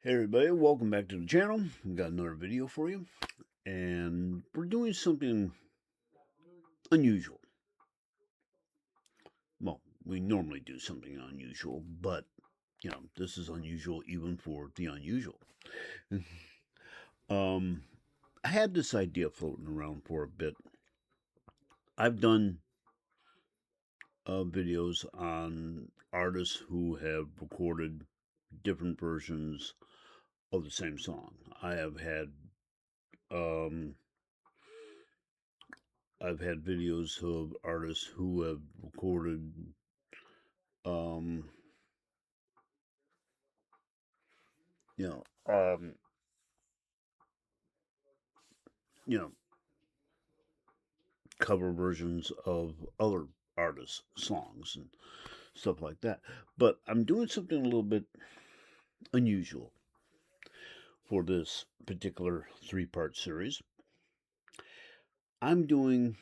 Hey everybody, welcome back to the channel. We've got another video for you, and we're doing something unusual. Well, we normally do something unusual, but this is unusual even for the unusual. um, I had this idea floating around for a bit. I've done videos on artists who have recorded different versions of the same song. Um, I've had videos of artists who have recorded, um, you know, um, you know, cover versions of other artists' songs and stuff like that. But I'm doing something a little bit unusual for this particular three-part series. I'm doing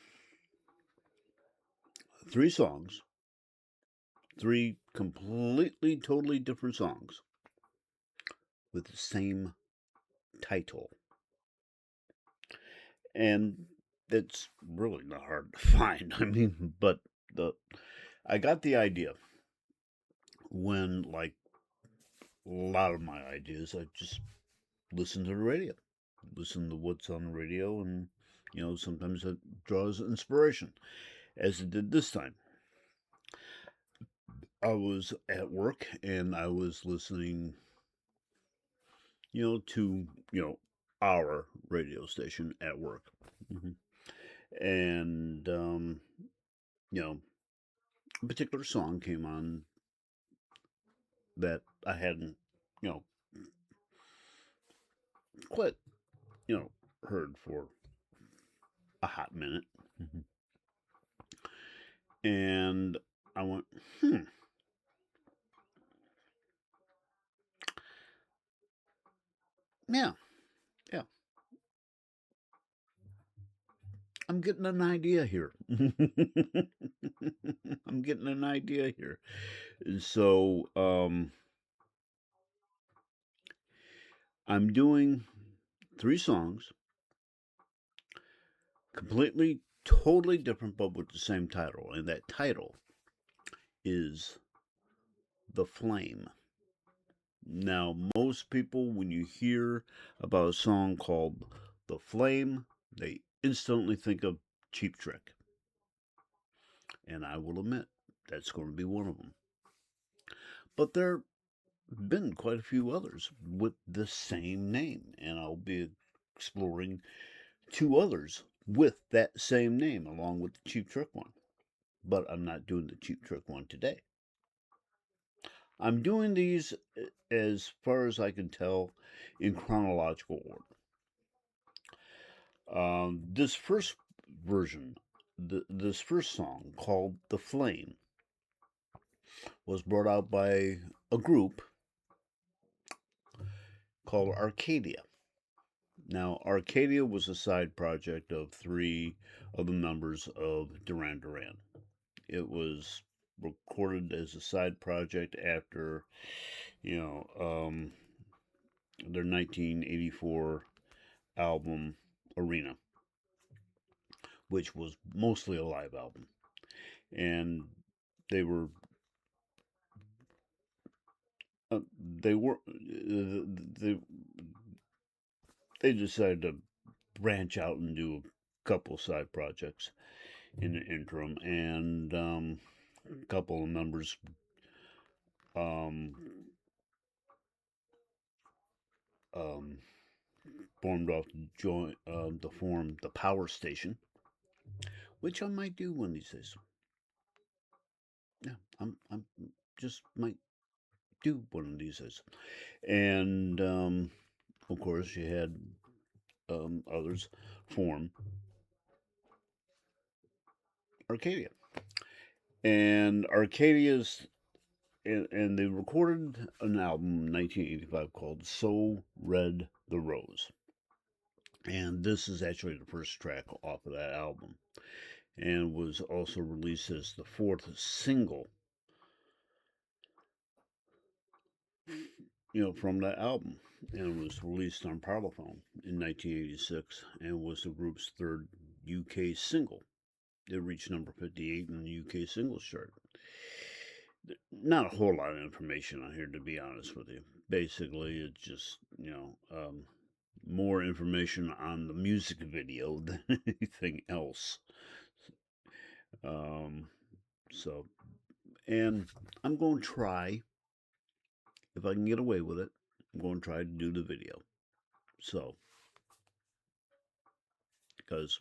three songs, three completely, totally different songs with the same title. And it's really not hard to find. But the I got the idea when, like a lot of my ideas, I just listen to the radio, listen to what's on the radio, and sometimes it draws inspiration, as it did this time. I was at work and I was listening, to our radio station at work. hmm and you know, a particular song came on that I hadn't, you know, quite, heard for a hot minute. And I went, yeah, yeah, I'm getting an idea here. I'm getting an idea here. So, I'm doing three songs, completely, totally different, but with the same title. And that title is The Flame. Now, most people, when you hear about a song called The Flame, they instantly think of Cheap Trick. And I will admit, that's going to be one of them. But there have been quite a few others with the same name, and I'll be exploring two others with that same name along with the Cheap Trick one. But I'm not doing the Cheap Trick one today. I'm doing these, as far as I can tell, in chronological order. This first version, this first song called The Flame, was brought out by a group called Arcadia. Now, Arcadia was a side project of three of the members of Duran Duran. It was recorded as a side project after, their 1984 album Arena, which was mostly a live album. And they were they were they decided to branch out and do a couple side projects in the interim, and a couple of members um, um, formed off to form the Power Station, which I might do one of these days. Yeah, I'm just might do one of these days. And of course, you had others form Arcadia, and and they recorded an album in 1985 called "So Red the Rose," and this is actually the first track off of that album, and was also released as the fourth single from that album, and was released on Parlophone in 1986, and was the group's third UK single. It reached number 58 in the UK singles chart. Not a whole lot of information on here, to be honest with you. Basically, it's just more information on the music video than anything else. So, and I'm going to try, if I can get away with it, I'm going to try to do the video. So, because,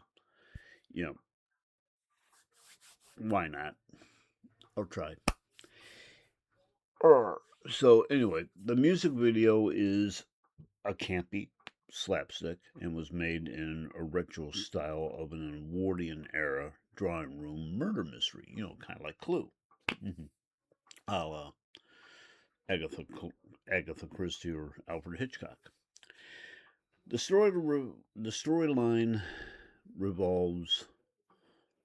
why not? I'll try. So, anyway, the music video is a campy slapstick and was made in a retro style of an Edwardian era drawing room murder mystery, kind of like Clue. A la Agatha Christie or Alfred Hitchcock. The storyline revolves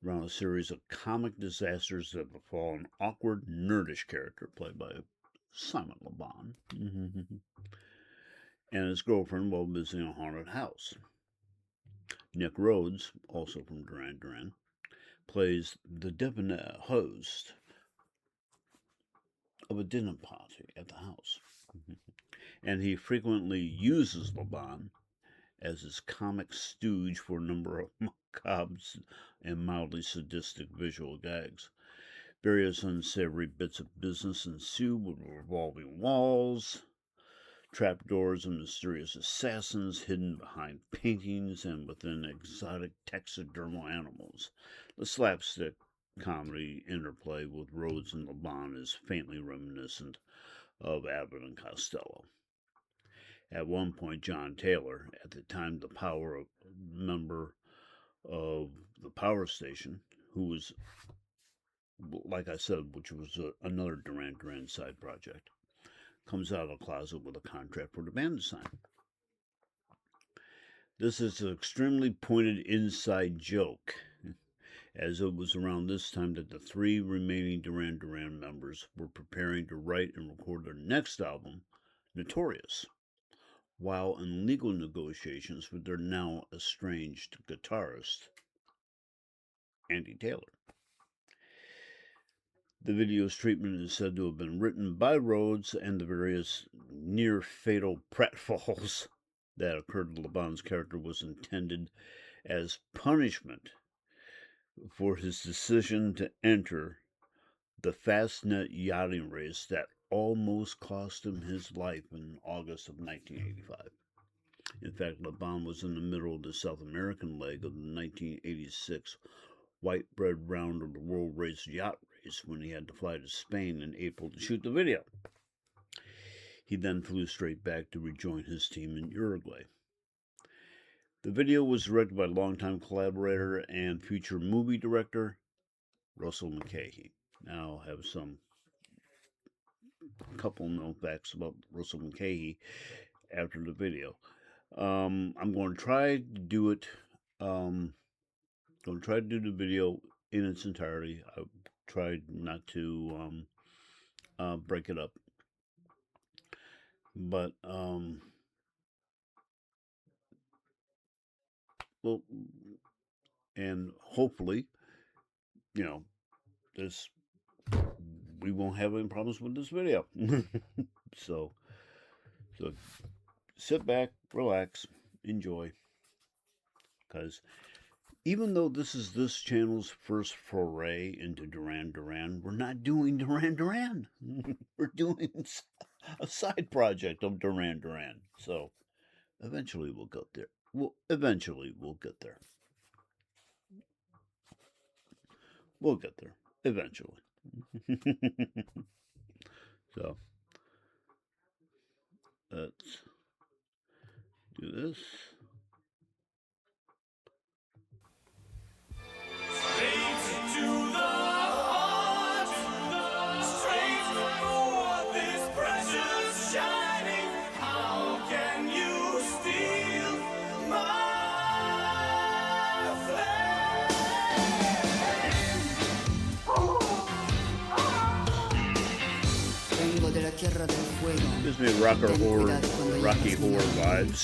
around a series of comic disasters that befall an awkward, nerdish character played by Simon Le Bon and his girlfriend while visiting a haunted house. Nick Rhodes, also from Duran Duran, plays the debonair host of a dinner party at the house. And he frequently uses Le Bon as his comic stooge for a number of macabre and mildly sadistic visual gags. Various unsavory bits of business ensue with revolving walls, trapdoors, and mysterious assassins hidden behind paintings and within exotic taxidermal animals. The slapstick comedy interplay with Rhodes and Le Bon is faintly reminiscent of Abbott and Costello. At one point, John Taylor, at the time the member of the power station, who was, like I said, which was another Duran Duran side project, comes out of the closet with a contract for the band to sign. This is an extremely pointed inside joke, as it was around this time that the three remaining Duran Duran members were preparing to write and record their next album, Notorious, while in legal negotiations with their now estranged guitarist, Andy Taylor. The video's treatment is said to have been written by Rhodes, and the various near-fatal pratfalls that occurred to Le Bon's character was intended as punishment for his decision to enter the Fastnet yachting race that almost cost him his life in August of 1985. In fact, Le Bon was in the middle of the South American leg of the 1986 white bread round of the World Race yacht race when he had to fly to Spain in April to shoot the video. He then flew straight back to rejoin his team in Uruguay. The video was directed by longtime collaborator and future movie director Russell Mulcahy. Now I'll have a couple known facts about Russell Mulcahy after the video. I'm going to try to do it. Going to try to do the video in its entirety. I tried not to break it up, but well, and hopefully, this we won't have any problems with this video. so sit back, relax, enjoy, because even though this is this channel's first foray into Duran Duran, we're not doing Duran Duran. We're doing a side project of Duran Duran. So eventually we'll get there. Eventually we'll get there. We'll get there. Eventually. So let's do this. Tierra del fuego. Gives me Rocky Horror vibes.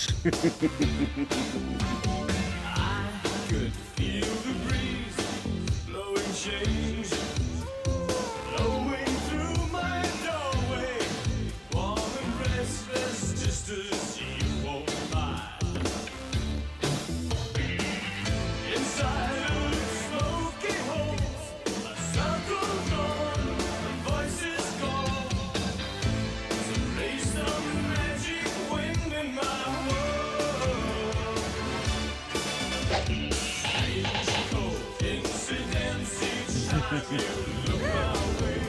I could feel the breeze blowing change, blowing through my doorway, warm and restless just to see you walk by. Inside of smoky holes, a circle drawn, and voices call. To raise some magic wind in my world. Strange coincidence each time you look my way.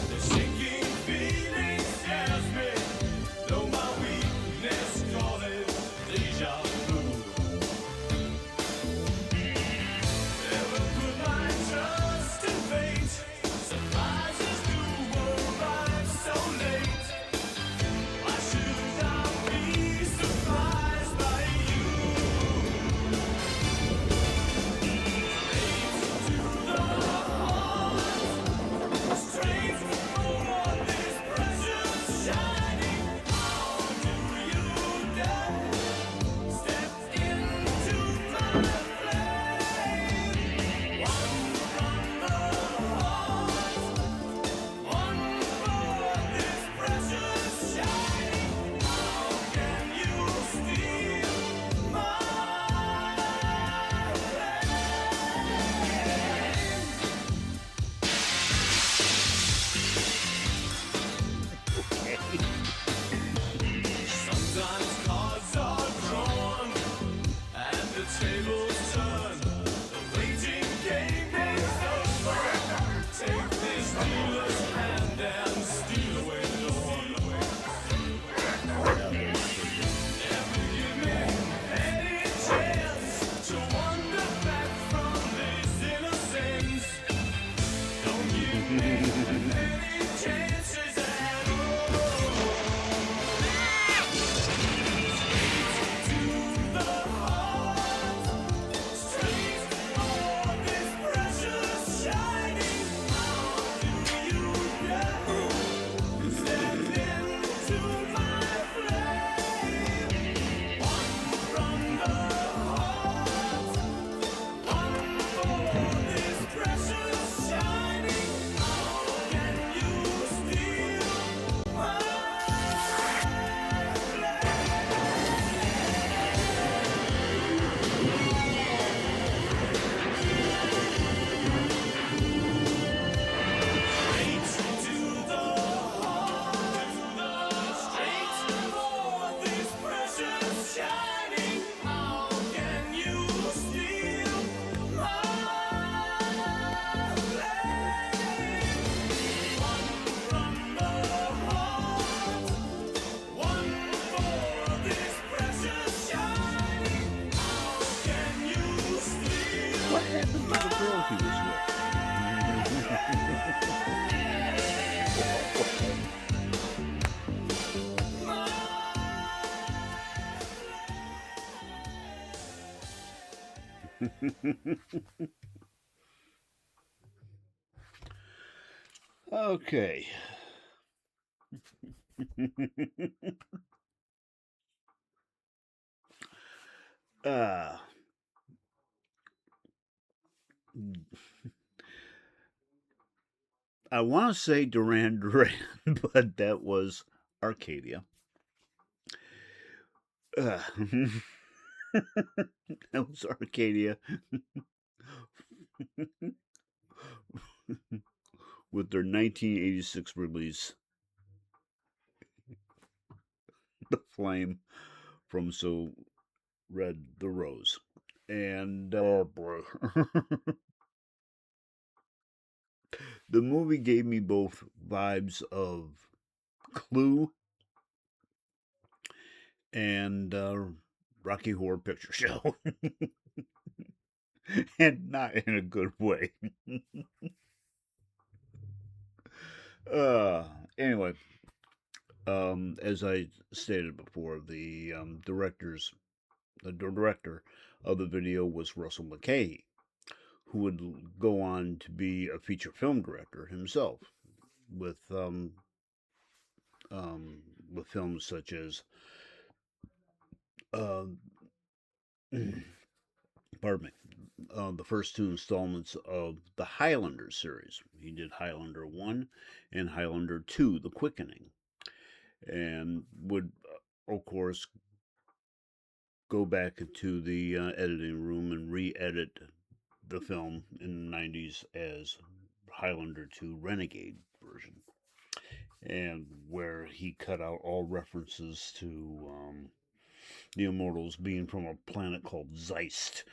The sinking feeling scares me. Though my weakness call it deja vu. Never put my trust in fate. Surprises do arrive so late. Why should I be surprised by you? Straight for this precious shining. How do you dare step into my flame? One from the heart, one for this precious shining. How can you steal my Sometimes cards are drawn and the tables turn. The waiting game is over. Take this dealer's hand and steal away the one. Never give me any chance to wander back from this innocence. Don't give me any chances at all. To the heart, straight for this precious shining. How do you dare step into my flame? One from the heart, one for this precious shining. How can you steal my flame? Straight to the heart, straight for this precious shining. How can you steal my flame? One from the heart, one for this precious shining. How can you steal? What happened to the girl he was with? Okay. uh, I want to say Duran Duran, but that was Arcadia. That was Arcadia with their 1986 release, The Flame from So Red the Rose. And oh boy. The movie gave me both vibes of Clue and Rocky Horror Picture Show. And not in a good way. Anyway, as I stated before, the director of the video was Russell McKay, who would go on to be a feature film director himself, with with films such as, uh, pardon me, the first two installments of the Highlander series. He did Highlander 1 and Highlander 2, The Quickening, and would, of course, go back into the editing room and re-edit the film in the 90s as Highlander 2 Renegade version, and where he cut out all references to the Immortals being from a planet called Zeist.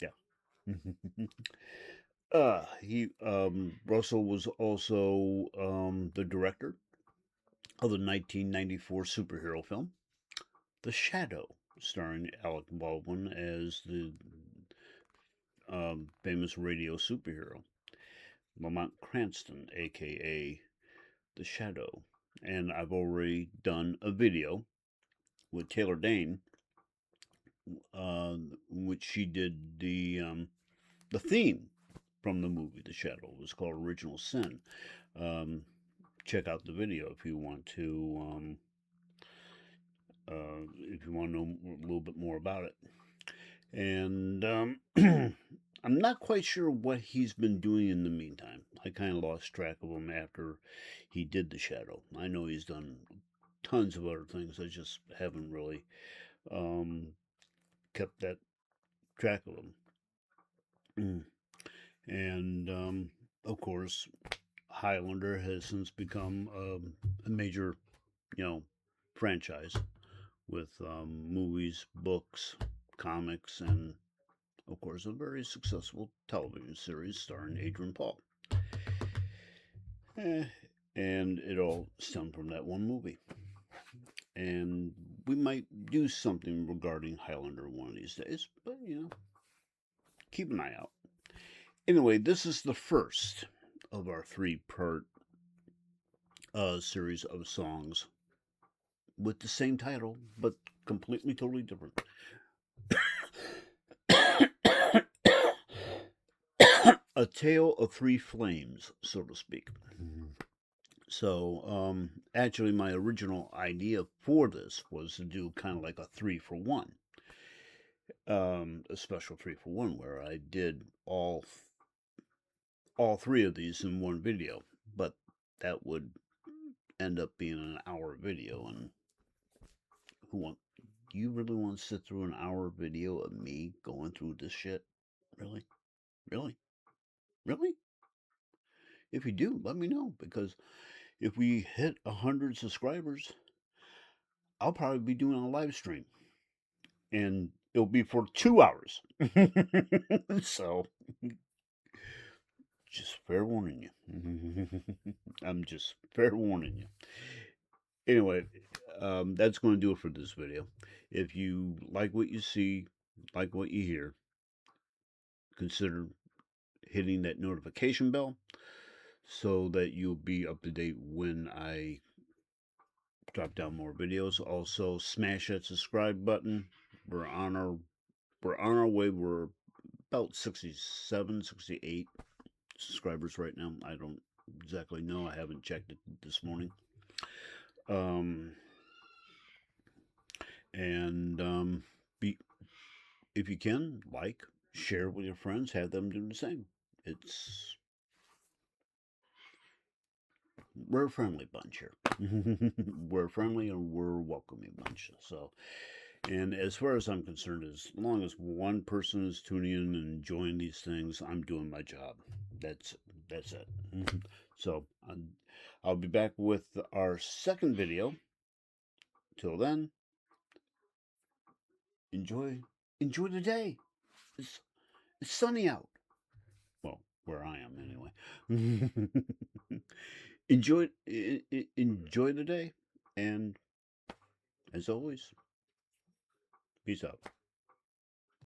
Yeah. He Russell was also the director of the 1994 superhero film The Shadow, starring Alec Baldwin as the famous radio superhero Lamont Cranston, aka The Shadow. And I've already done a video with Taylor Dane, which she did the theme from the movie The Shadow. It was called Original Sin. Um, check out the video if you want to know a little bit more about it. And I'm not quite sure what he's been doing in the meantime. I kind of lost track of him after he did The Shadow. I know he's done tons of other things. I just haven't really um, kept that track of him. And of course, Highlander has since become a major, franchise with movies, books, comics, and of course, a very successful television series starring Adrian Paul. And it all stemmed from that one movie. And we might do something regarding Highlander one of these days, but keep an eye out. Anyway, this is the first of our 3-part series of songs with the same title, but completely, totally different. A tale of three flames, so to speak. So, actually, my original idea for this was to do kind of like a 3-for-1, a special 3-for-1, where I did all three of these in one video, but that would end up being an hour video, and you really want to sit through an hour video of me going through this shit? Really? Really? Really? If you do, let me know, because if we hit 100 subscribers, I'll probably be doing a live stream, and it'll be for 2 hours. So, just fair warning you. I'm just fair warning you. Anyway, that's going to do it for this video. If you like what you see, like what you hear, consider hitting that notification bell so that you'll be up to date when I drop down more videos. Also, smash that subscribe button. We're on our way. We're about 67, 68 subscribers right now. I don't exactly know. I haven't checked it this morning. If you can, like, share with your friends, have them do the same. We're a friendly bunch here. We're friendly and we're a welcoming bunch. So, and as far as I'm concerned, as long as one person is tuning in and enjoying these things, I'm doing my job. That's it. So, I'll be back with our second video. Till then, enjoy the day. It's sunny out. Well, where I am anyway. enjoy the day, and as always, peace out.